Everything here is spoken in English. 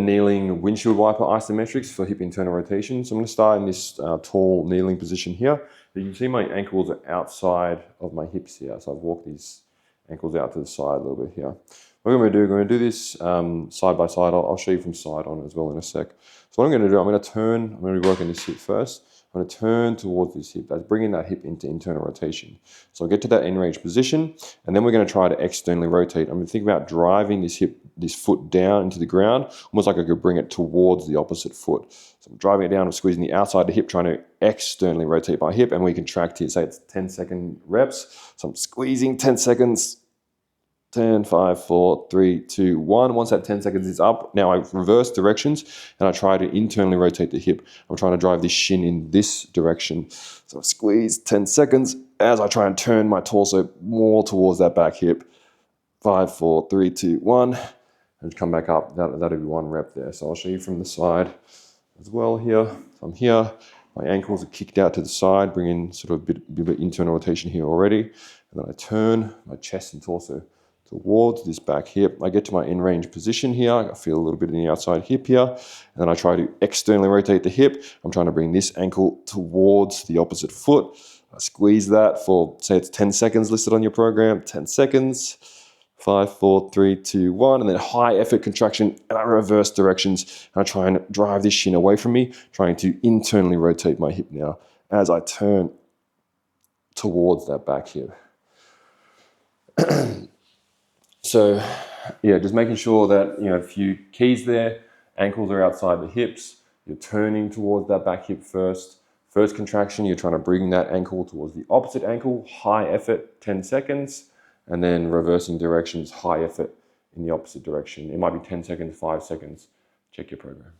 kneeling windshield wiper isometrics for hip internal rotation. So I'm going to start in this tall kneeling position here. You can see my ankles are outside of my hips here. So I've walked these ankles out to the side a little bit here. What I'm going to do this side by side. I'll show you from side on as well in a sec. So what I'm going to do, I'm going to be working this hip first. I'm going to turn towards this hip. That's bringing that hip into internal rotation. So I'll get to that end range position, and then we're going to try to externally rotate. I'm going to think about driving this foot down into the ground, almost like I could bring it towards the opposite foot. So I'm driving it down, I'm squeezing the outside of the hip, trying to externally rotate my hip, and we contract here. Say it's 10-second reps. So I'm squeezing 10 seconds. 10, 5, 4, 3, 2, 1. Once that 10 seconds is up, now I reverse directions and I try to internally rotate the hip. I'm trying to drive this shin in this direction. So I squeeze 10 seconds as I try and turn my torso more towards that back hip. 5, 4, 3, 2, 1. And come back up. That'll be one rep there. So I'll show you from the side as well here. So I'm here. My ankles are kicked out to the side, bringing sort of a bit of internal rotation here already. And then I turn my chest and torso towards this back hip. I get to my in range position here. I feel a little bit in the outside hip here. And then I try to externally rotate the hip. I'm trying to bring this ankle towards the opposite foot. I squeeze that for, say it's 10 seconds listed on your program. 10 seconds. 5, 4, 3, 2, 1. And then high effort contraction. And I reverse directions. And I try and drive this shin away from me, trying to internally rotate my hip now as I turn towards that back hip. So yeah, just making sure that, a few keys there, ankles are outside the hips, you're turning towards that back hip first. First contraction, you're trying to bring that ankle towards the opposite ankle, high effort, 10 seconds, and then reversing directions, high effort in the opposite direction. It might be 10 seconds, 5 seconds. Check your program.